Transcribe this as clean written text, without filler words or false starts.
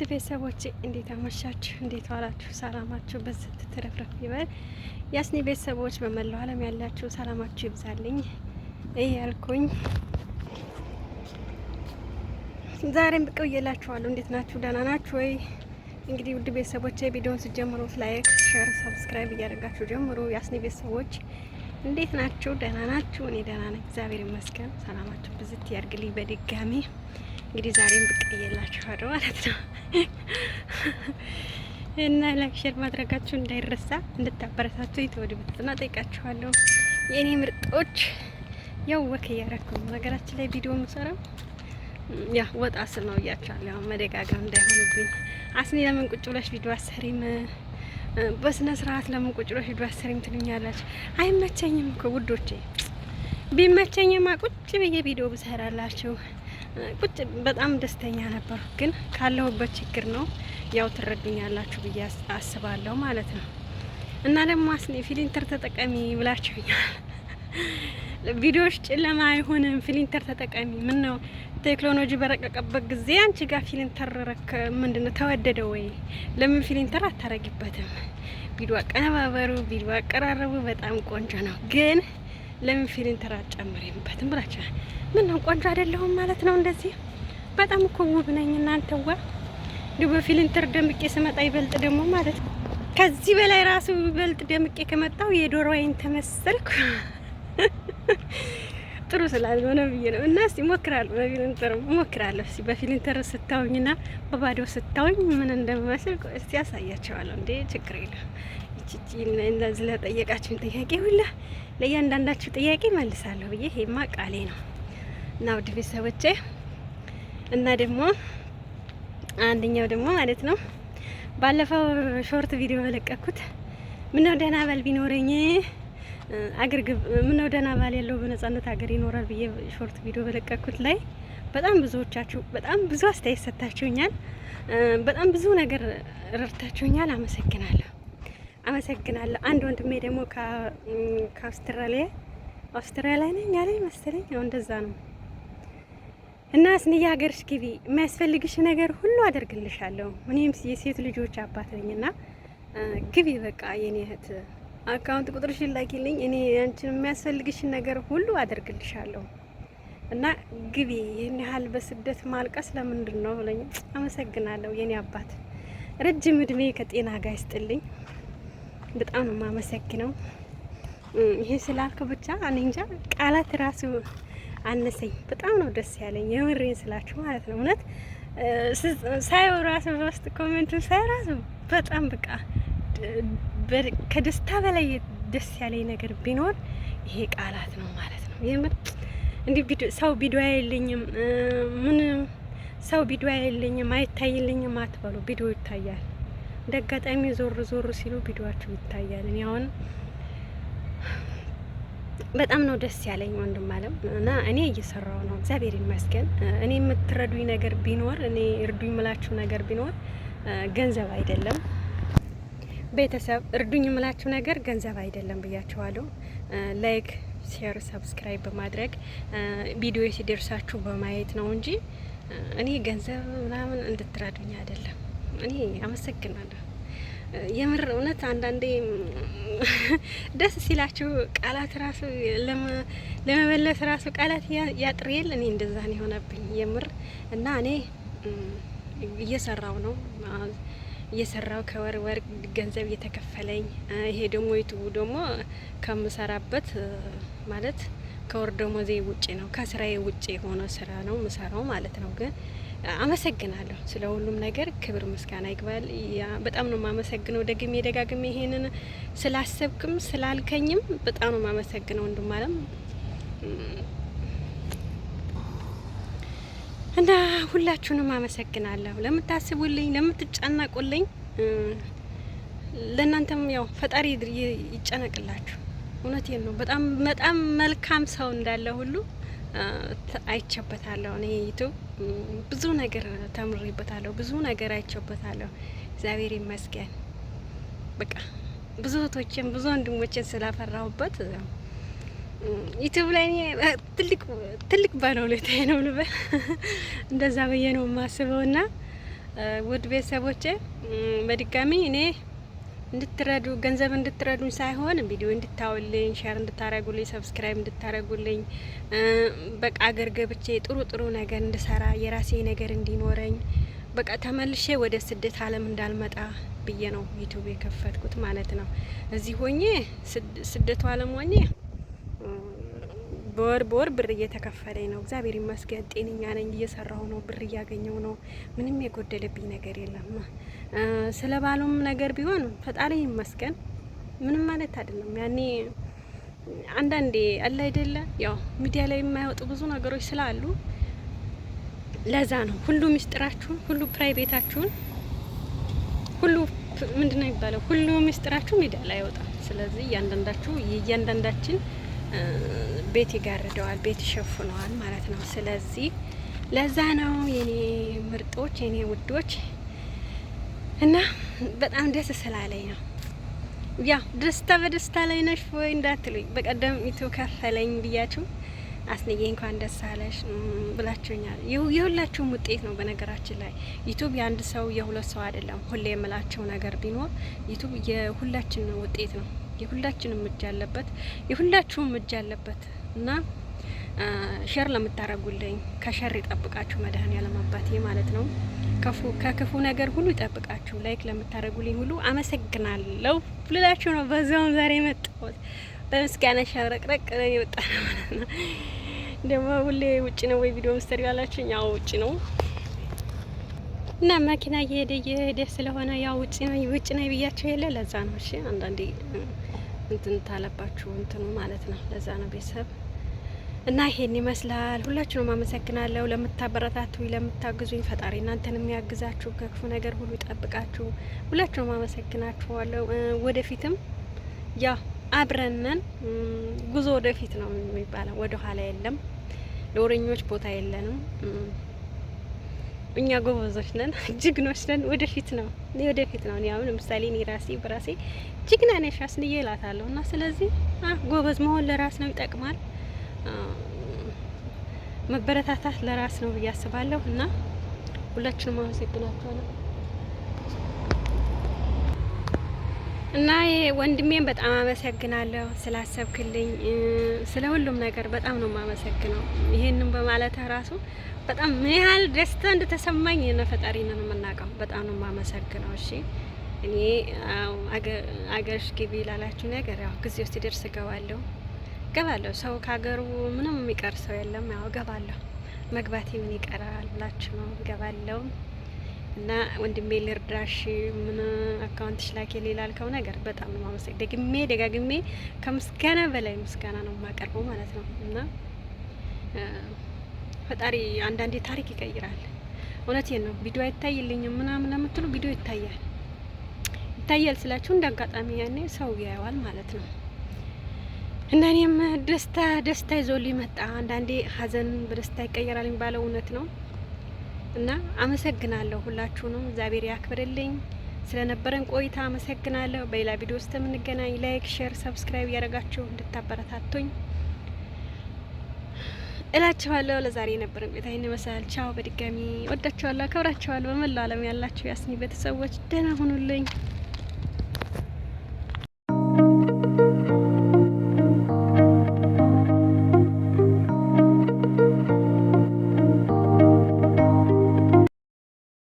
ውድ ቤተሰቦቼ እንዴት አመሻችሁ? እንዴት ዋላችሁ? ሰላማችሁ በዝት ትረፍረፍ ይበል። ያስኒ ቤተሰቦች በመላው ዓለም ያላችሁ ሰላማችሁ ይብዛልኝ እያልኩኝ ዛሬም ብቅ ብዬላችኋለሁ። እንዴት ናችሁ? ደህና ናችሁ ወይ? እንግዲህ ውድ ቤተሰቦቼ ቪዲዮውን ስትጀምሩት ላይክ፣ ሼር፣ ሰብስክራይብ እያደረጋችሁ ጀምሩ። ያስኒ ቤተሰቦች እንዴት ናችሁ? ደህና ናችሁ? እኔ ደህና ነኝ፣ እግዚአብሔር ይመስገን። ሰላማችሁ ብዝት ያርግልኝ በድጋሚ እንግዲህ ዛሬም ብቅ ብዬላችኋለሁ ማለት ነው። እና ላይክ ሼር ማድረጋችሁ እንዳይረሳ እንድታበረታቱ የተወዲ በተና ጠይቃችኋለሁ የኔ ምርጦች። ያው ወክ እያረኩ ነው ነገራችን ላይ ቪዲዮ የምሰራው ያ ወጣ ስል ነው እያቻለሁ መደጋገም እንዳይሆንብኝ። አስኒ ለምን ቁጭ ብለሽ ቪዲዮ አሰሪም በስነ ስርዓት ለምን ቁጭ ብለሽ ቪዲዮ አሰሪም ትሉኛላችሁ? አይመቸኝም እኮ ውዶቼ። ቢመቸኝማ ቁጭ ብዬ ቪዲዮ ብሰራላችሁ ቁጭ በጣም ደስተኛ ነበር። ግን ካለሁበት ችግር ነው ያው ትረዱኛላችሁ ብዬ አስባለሁ ማለት ነው። እና ደግሞ አስኒ ፊልተር ተጠቀሚ ብላችሁኛል። ቪዲዮዎች ጨለማ አይሆንም ፊልተር ተጠቀሚ። ምን ነው ቴክኖሎጂ በረቀቀበት ጊዜ አንቺ ጋር ፊልተር ምንድነው ተወደደ ወይ? ለምን ፊልተር አታረጊበትም? ቪዲዮ አቀነባበሩ ቪዲዮ አቀራረቡ በጣም ቆንጆ ነው፣ ግን ለምን ፊልተር አጨምሪበትም ብላችኋል። ምን ነው ቆንጆ አይደለሁም ማለት ነው? እንደዚህ በጣም እኮ ውብ ነኝ እናንተዋ። ዲው በፊልተር ደምቄ ስመጣ ይበልጥ ደግሞ ማለት ነው ከዚህ በላይ ራሱ ይበልጥ ደምቄ ከመጣው የዶሮ አይን ተመሰልኩ። ጥሩ ስላልሆነ ብዬ ነው። እና እስቲ ሞክራለሁ፣ በፊልተር ሞክራለሁ። እስቲ በፊልተር ስታውኝና በባዶ ስታውኝ ምን እንደሚመስል እስቲ ያሳያቸዋለሁ። እንዴ ችግር የለም። እቺ እንደዚህ ለጠየቃችሁ ጥያቄ ሁላ ለእያንዳንዳችሁ ጥያቄ መልሳለሁ ብዬ ሄማ ቃሌ ነው። እና ውድ ቤተሰቦቼ እና ደግሞ አንደኛው ደግሞ ማለት ነው ባለፈው ሾርት ቪዲዮ በለቀኩት ምነው ደህና ባል ቢኖረኝ አገር ምነው ደህና ባል ያለው በነጻነት ሀገር ይኖራል ብዬ ሾርት ቪዲዮ በለቀኩት ላይ በጣም ብዙዎቻችሁ በጣም ብዙ አስተያየት ሰጥታችሁኛል። በጣም ብዙ ነገር ረድታችሁኛል። አመሰግናለሁ። አንድ ወንድሜ ደግሞ ከአውስትራሊያ ነኝ ያለኝ መሰለኝ ነው እንደዛ ነው። እና አስኒ ሀገርሽ ግቢ፣ የሚያስፈልግሽ ነገር ሁሉ አደርግልሻለሁ። እኔም የሴት ልጆች አባት ነኝና ግቢ በቃ የኔ እህት አካውንት ቁጥርሽን ላኪልኝ፣ እኔ አንቺን የሚያስፈልግሽን ነገር ሁሉ አደርግልሻለሁ እና ግቢ። ይህን ያህል በስደት ማልቀስ ለምንድን ነው ብለኝ። አመሰግናለሁ የኔ አባት፣ ረጅም እድሜ ከጤና ጋር ይስጥልኝ። በጣም ነው የማመሰግነው። ይሄ ስላልከው ብቻ እኔ እንጃ ቃላት ራሱ አነሰኝ። በጣም ነው ደስ ያለኝ የምሬን ስላችሁ ማለት ነው። እውነት ሳይው ራሱ በውስጥ ኮሜንቱን ሳይ ራሱ በጣም በቃ ከደስታ በላይ ደስ ያለኝ ነገር ቢኖር ይሄ ቃላት ነው ማለት ነው። የምር እንዲህ ሰው ቪዲዮ አይልኝም ሰው ቪዲዮ አይልኝም አይታይልኝም አትበሉ። ቪዲዮ ይታያል። እንደ አጋጣሚ ዞር ሲሉ ቪዲዮአችሁ ይታያል። እኔ አሁን በጣም ነው ደስ ያለኝ ወንድም አለም እና እኔ እየሰራው ነው እግዚአብሔር ይመስገን። እኔ የምትረዱኝ ነገር ቢኖር እኔ እርዱኝ ምላችሁ ነገር ቢኖር ገንዘብ አይደለም። ቤተሰብ እርዱኝ ምላችሁ ነገር ገንዘብ አይደለም ብያችኋለሁ። ላይክ፣ ሼር፣ ሰብስክራይብ በማድረግ ቪዲዮ ሲደርሳችሁ በማየት ነው እንጂ እኔ ገንዘብ ምናምን እንድትረዱኝ አይደለም። እኔ አመሰግናለሁ የምር እውነት። አንዳንዴ ደስ ሲላችሁ ቃላት ራሱ ለመመለስ ራሱ ቃላት ያጥሬል። እኔ እንደዛ ነው የሆነብኝ የምር። እና እኔ እየሰራው ከወር ገንዘብ እየተከፈለኝ ይሄ ደግሞ ዩቲዩብ ደግሞ ከምሰራበት ማለት ከወር ደሞዜ ውጪ ነው፣ ከስራዬ ውጪ የሆነ ስራ ነው ምሰራው ማለት ነው። ግን አመሰግናለሁ ስለ ሁሉም ነገር፣ ክብር ምስጋና ይግባል። በጣም ነው የማመሰግነው ደጋግሜ ይሄንን ስላሰብክም ስላልከኝም በጣም ነው የማመሰግነው ወንድም አለም እና ሁላችሁንም አመሰግናለሁ ለምታስቡልኝ፣ ለምትጨነቁልኝ። ለእናንተም ያው ፈጣሪ ይጨነቅላችሁ። እውነቴን ነው። በጣም መልካም ሰው እንዳለ ሁሉ አይቸበታለሁ። እኔ ዩቲዩብ ብዙ ነገር ተምሬበታለሁ፣ ብዙ ነገር አይቸበታለሁ። እግዚአብሔር ይመስገን። በቃ ብዙ እህቶችን ብዙ ወንድሞችን ስላፈራሁበት ዩቲዩብ ላይ ትልቅ ባለውለታዬ ነው ልበል። እንደዛ ብዬ ነው የማስበውና ውድ ቤተሰቦቼ በድጋሚ እኔ እንድትረዱ ገንዘብ እንድትረዱኝ ሳይሆን ቪዲዮ እንድታውልኝ፣ ሼር እንድታረጉልኝ፣ ሰብስክራይብ እንድታረጉልኝ በቃ አገር ገብቼ ጥሩ ጥሩ ነገር እንድሰራ የራሴ ነገር እንዲኖረኝ በቃ ተመልሼ ወደ ስደት ዓለም እንዳልመጣ ብዬ ነው ዩቲዩብ የከፈትኩት ማለት ነው። እዚህ ሆኜ ስደቱ ዓለም ሆኜ በወር ብር እየተከፈለኝ ነው። እግዚአብሔር ይመስገን ጤነኛ ነኝ፣ እየሰራሁ ነው፣ ብር እያገኘው ነው። ምንም የጎደለብኝ ነገር የለም። ስለ ባሉም ነገር ቢሆን ፈጣሪ ይመስገን ምንም ማለት አይደለም። ያኔ አንዳንዴ አለ አይደለ ያው ሚዲያ ላይ የማይወጡ ብዙ ነገሮች ስላሉ ለዛ ነው ሁሉ ሚስጥራችሁን፣ ሁሉ ፕራይቬታችሁን፣ ሁሉ ምንድነው የሚባለው ሁሉ ሚስጥራችሁ ሚዲያ ላይ አይወጣም። ስለዚህ እያንዳንዳችን ቤት ይጋርደዋል፣ ቤት ይሸፍነዋል ማለት ነው። ስለዚህ ለዛ ነው የኔ ምርጦች፣ የኔ ውዶች እና በጣም ደስ ስላለኝ ነው። ያ ደስታ በደስታ ላይ ነሽ ወይ እንዳትሉኝ፣ በቀደም ዩቲዩብ ከፈለኝ ብያችሁ አስንዬ እንኳን ደስ አለሽ ብላችሁኛል። የሁላችሁም ውጤት ነው። በነገራችን ላይ ዩቲዩብ የአንድ ሰው የሁለት ሰው አይደለም። ሁሌ የምላቸው ነገር ቢኖር ዩቲዩብ የሁላችን ውጤት ነው። የሁላችንም እጅ አለበት፣ የሁላችሁም እጅ አለበት እና ሼር ለምታረጉልኝ ከሸር ይጠብቃችሁ መድኃኔዓለም አባቴ ማለት ነው። ከክፉ ነገር ሁሉ ይጠብቃችሁ። ላይክ ለምታረጉልኝ ሁሉ አመሰግናለሁ ልላችሁ ነው። በዛውም ዛሬ መጣሁት በምስጋና ሸብረቅረቅ የወጣ ነው ማለት ነው። ደግሞ ሁሌ ውጭ ነው ወይ ቪዲዮ ምስተሪ ያላችሁ? ያው ውጭ ነው እና መኪና እየሄደ ስለሆነ ያው ውጭ ነው ብያችሁ የለ ለዛ ነው። እሺ አንዳንዴ እንትን ታለባችሁ እንትኑ ማለት ነው። ለዛ ነው ቤተሰብ እና ይሄን ይመስላል። ሁላችሁንም አመሰግናለሁ ለምታበረታቱኝ፣ ለምታግዙኝ። ፈጣሪ እናንተንም ያግዛችሁ፣ ከክፉ ነገር ሁሉ ይጠብቃችሁ። ሁላችሁንም አመሰግናችኋለሁ። ወደፊትም ያ አብረነን ጉዞ ወደፊት ነው የሚባለው፣ ወደ ኋላ የለም። ለወረኞች ቦታ የለንም። እኛ ጎበዞች ነን፣ ጀግኖች ነን። ወደፊት ነው እኔ አሁን ለምሳሌ እኔ በራሴ ጀግና ነሽ አስንዬ እላታለሁ። እና ስለዚህ ጎበዝ መሆን ለራስ ነው፣ ይጠቅማል። መበረታታት ለራስ ነው ብዬ አስባለሁ። እና ሁላችንም አመሰግናችኋለሁ። እና ወንድሜን በጣም አመሰግናለሁ ስላሰብክልኝ፣ ስለ ሁሉም ነገር በጣም ነው የማመሰግነው። ይሄንን በማለት ራሱ በጣም ምን ያህል ደስታ እንደተሰማኝ የነ ፈጣሪ ነው የምናውቀው። በጣም ነው የማመሰግነው። እሺ እኔ አገርሽ ግቢ ላላችሁ ነገር ያው ጊዜው ሲደርስ እገባለሁ። ሰው ከሀገሩ ምንም የሚቀር ሰው የለም። ያው እገባለሁ። መግባቴ ምን ይቀራል ብላችሁ ነው እገባለሁ። እና ወንድሜ ልርዳሽ ምን አካውንትሽ ላኪ ላልከው ነገር በጣም ነው የማመሰግነው። ደጋግሜ ከምስጋና በላይ ምስጋና ነው የማቀርበው ማለት ነው። እና ፈጣሪ አንዳንዴ ታሪክ ይቀይራል። እውነቴን ነው። ቪዲዮ አይታይልኝም ምናምን የምትሉ ቪዲዮ ይታያል ስላችሁ እንዳጋጣሚ ያኔ ሰው ያየዋል ማለት ነው። እና እኔም ደስታ ይዞልኝ መጣ። አንዳንዴ ሀዘን በደስታ ይቀየራል የሚባለው እውነት ነው። እና አመሰግናለሁ ሁላችሁንም፣ እግዚአብሔር ያክብርልኝ። ስለነበረን ቆይታ አመሰግናለሁ። በሌላ ቪዲዮ ውስጥ የምንገናኝ። ላይክ፣ ሼር፣ ሰብስክራይብ ያደረጋችሁ እንድታበረታቱኝ እላችኋለሁ። ለዛሬ የነበረን ቆይታ ይሄን ይመስላል። ቻው። በድጋሚ ወዳችኋለሁ፣ አከብራችኋለሁ። በመላው ዓለም ያላችሁ ያስኒ ቤተሰቦች ደህና ሁኑልኝ።